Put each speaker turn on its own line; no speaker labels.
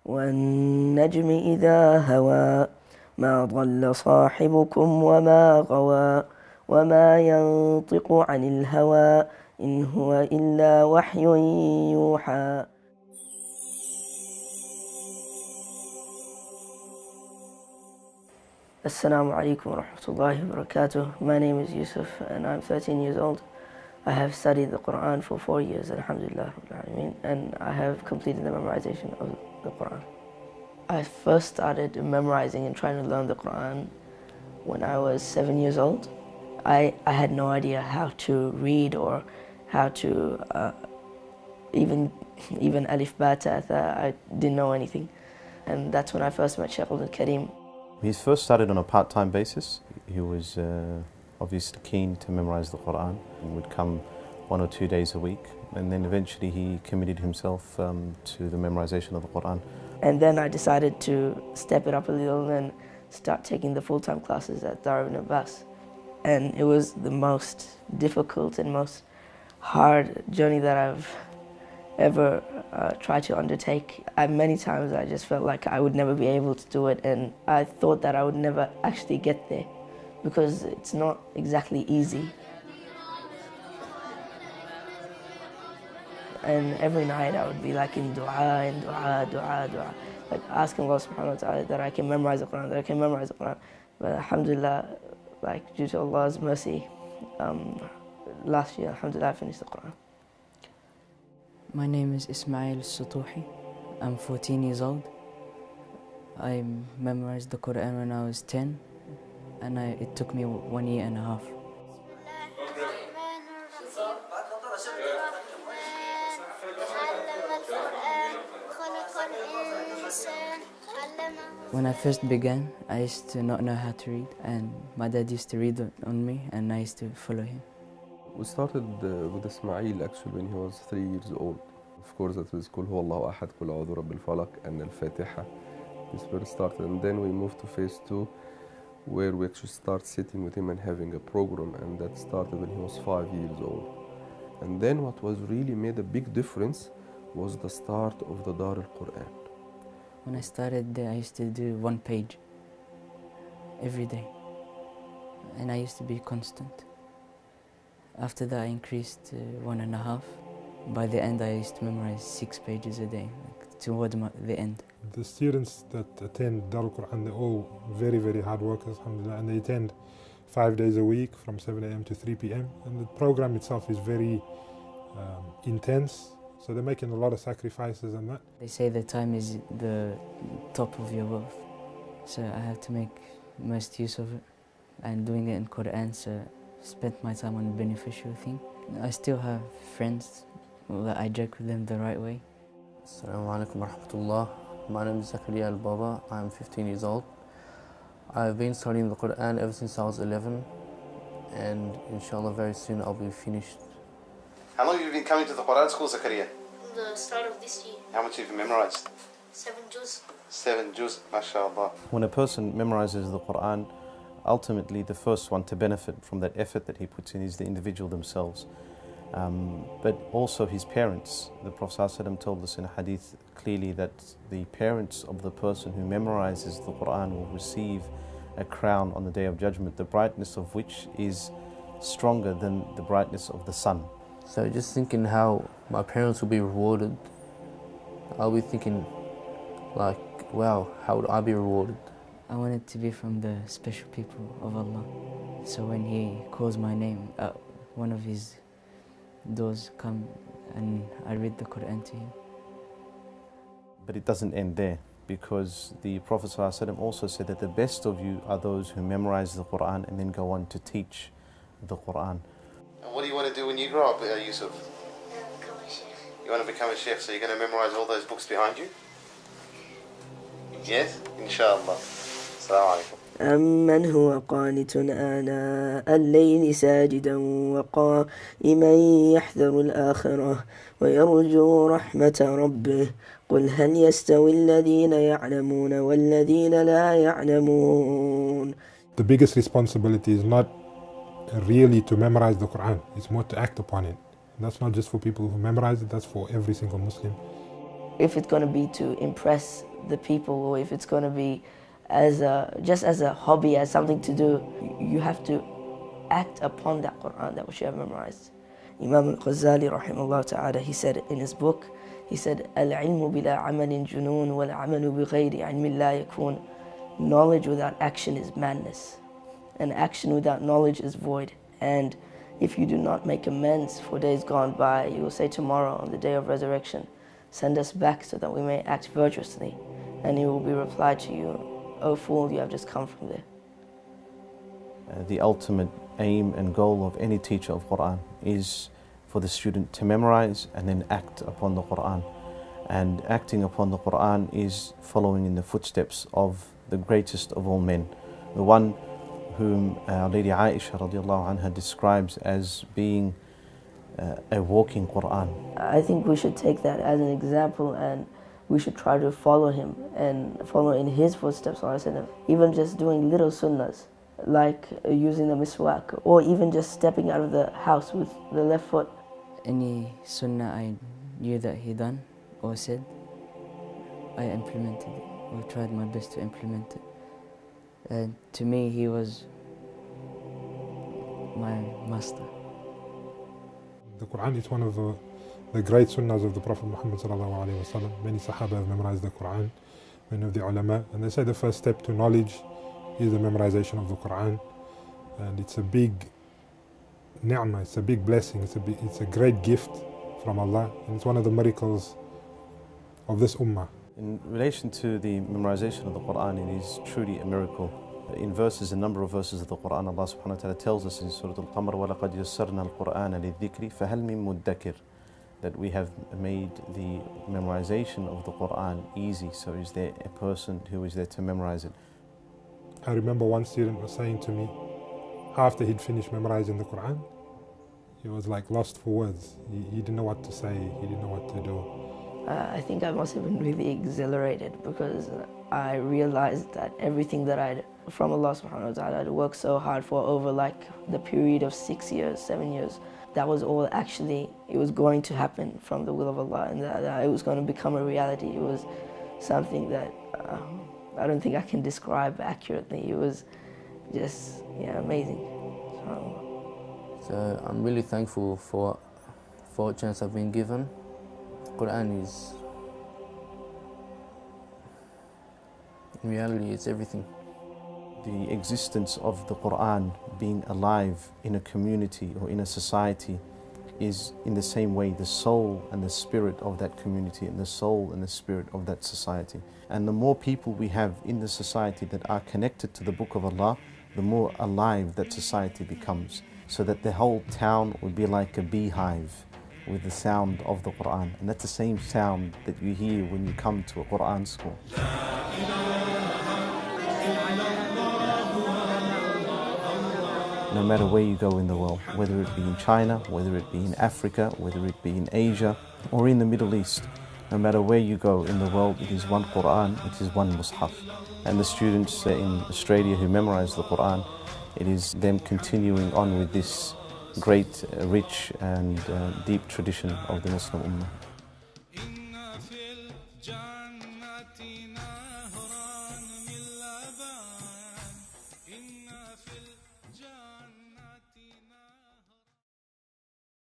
والنجم إذا هوى ما ضل صاحبكم وما غوى وما ينطق عن الهوى إن هو إلا وحي يوحى. Assalamu alaikum wa rahmatullahi wa barakatuh. My name is Yusuf and I'm 13 years old. I have studied the Quran for 4 years, alhamdulillah, and I have completed the memorization of the Quran. I first started memorizing and trying to learn the Quran when I was 7 years old. I had no idea how to read or how to even alif ba ta tha. I didn't know anything, and that's when I first met Shaykh Abdul Karim.
He first started on a part-time basis. He was obviously keen to memorize the Quran and would come 1 or 2 days a week, and then eventually he committed himself to the memorization of the Quran.
And then I decided to step it up a little and start taking the full-time classes at Daar Al Quran School. And it was the most difficult and most hard journey that I've ever tried to undertake. Many times I just felt like I would never be able to do it, and I thought that I would never actually get there because it's not exactly easy. And every night I would be like in dua, like asking Allah subhanahu wa ta'ala that I can memorize the Quran, But alhamdulillah, like due to Allah's mercy, last year, alhamdulillah, I finished the Quran.
My name is Ismail Sutuhi. I'm 14 years old. I memorized the Quran when I was 10, and it took me 1 year and a half. When I first began, I used to not know how to read, and my dad used to read on me, and I used to follow him.
We started with Ismail actually when he was 3 years old. Of course, that was Qul Huwallahu Ahad, Qul A'udhu Rabbil Falaq, and Al-Fatiha. This first started, and then we moved to phase 2, where we actually start sitting with him and having a program, and that started when he was 5 years old. And then what was really made a big difference was the start of the Daar Al Quran.
When I started there, I used to do 1 page every day, and I used to be constant. After that, I increased to 1.5. By the end, I used to memorize 6 pages a day, like toward the end.
The students that attend Daar Al Quran, they're all very, very hard workers, alhamdulillah, and they attend 5 days a week from 7 a.m. to 3 p.m. And the program itself is very intense, so they're making a lot of sacrifices and that.
They say that time is the top of your wealth, so I have to make most use of it. And doing it in Quran, so spent my time on a beneficial thing. I still have friends that I joke with them the right way.
Assalamu alaikum wa rahmatullah. My name is Zakaria Al-Baba. I'm 15 years old. I've been studying the Quran ever since I was 11, and inshallah very soon I'll be finished.
How long have you been coming to the Quran school, Zakaria?
The start of this year.
How much have you memorized?
7 juz.
7 juz, mashallah. When a person memorizes the Quran, ultimately the first one to benefit from that effort that he puts in is the individual themselves. But also his parents. The Prophet ﷺ told us in a hadith clearly that the parents of the person who memorizes the Quran will receive a crown on the Day of Judgment, the brightness of which is stronger than the brightness of the sun.
So just thinking how my parents will be rewarded, I'll be thinking like, wow, how would I be rewarded?
I wanted to be from the special people of Allah. So when He calls my name, one of His doors come and I read the Quran to him.
But it doesn't end there, because the Prophet ﷺ also said that the best of you are those who memorize the Quran and then go on to teach the Quran. And what do you want to do when you grow up, Yusuf?
Become a sheikh.
You want to become a sheikh, so you're going to memorize all those books behind you? Yes, inshallah. Assalamu alaikum.
أمن هو قانت آناء الليل ساجدا وقائما يحذر الآخرة ويرجو رحمة ربه قل هل يستوي الذين يعلمون والذين لا يعلمون.
The biggest responsibility is not really to memorize the Quran, it's more to act upon it. And that's not just for people who memorize it, that's for every single Muslim.
if it's going to be to impress the people, or if it's going to be just as a hobby, as something to do, you have to act upon that Quran that which you have memorized. Imam al-Ghazali rahimahullah ta'ala, he said in his book, he said, "Al-ilmu bila amalin junun wal-amalu bighayri ilmin la yakun." Knowledge without action is madness, and action without knowledge is void. And if you do not make amends for days gone by, you will say tomorrow on the day of resurrection, "Send us back so that we may act virtuously." And it will be replied to you, "O fool, you have just come from there."
The ultimate aim and goal of any teacher of Quran is for the student to memorize and then act upon the Quran. And acting upon the Quran is following in the footsteps of the greatest of all men, the one whom our Lady Aisha radiallahu anha describes as being a walking Quran.
I think we should take that as an example, and we should try to follow him and follow in his footsteps, even just doing little sunnahs, like using the miswak, or even just stepping out of the house with the left foot.
Any sunnah I knew that he done or said, I implemented it, or tried my best to implement it. And to me, he was my master.
The Quran is one of the great sunnahs of the Prophet Muhammad sallallahu alaihi wasallam. Many Sahaba have memorized the Quran, many of the ulama, and they say the first step to knowledge is the memorization of the Quran, and it's a big ni'mah, it's a big blessing, it's a great gift from Allah, and it's one of the miracles of this ummah.
In relation to the memorization of the Quran, it is truly a miracle. In a number of verses of the Quran, Allah subhanahu wa ta'ala tells us in Surah Al-Qamar, وَلَقَدْ يَسَّرْنَا الْقُرْآنَ لِلذِّكْرِ فَهَلْ مِن مُدَّكِرٍ, that we have made the memorization of the Quran easy, so is there a person who is there to memorize it?
I remember one student was saying to me, after he'd finished memorizing the Quran, he was like lost for words. He didn't know what to say, he didn't know what to do.
I think I must have been really exhilarated, because I realized that everything that I'd, from Allah subhanahu wa ta'ala, I'd worked so hard for over like the period of 6 years, 7 years, that was all actually, it was going to happen from the will of Allah, and that it was going to become a reality. It was something that I don't think I can describe accurately. It was just, amazing.
So I'm really thankful for a chance I've been given. Quran is, in reality, it's everything.
The existence of the Quran being alive in a community or in a society is in the same way the soul and the spirit of that community and the soul and the spirit of that society. And the more people we have in the society that are connected to the Book of Allah, the more alive that society becomes, so that the whole town would be like a beehive with the sound of the Quran. And that's the same sound that you hear when you come to a Quran school. No matter where you go in the world, whether it be in China, whether it be in Africa, whether it be in Asia or in the Middle East, no matter where you go in the world, it is one Quran, it is one Mus'haf. And the students in Australia who memorize the Quran, it is them continuing on with this great, rich and deep tradition of the Muslim Ummah.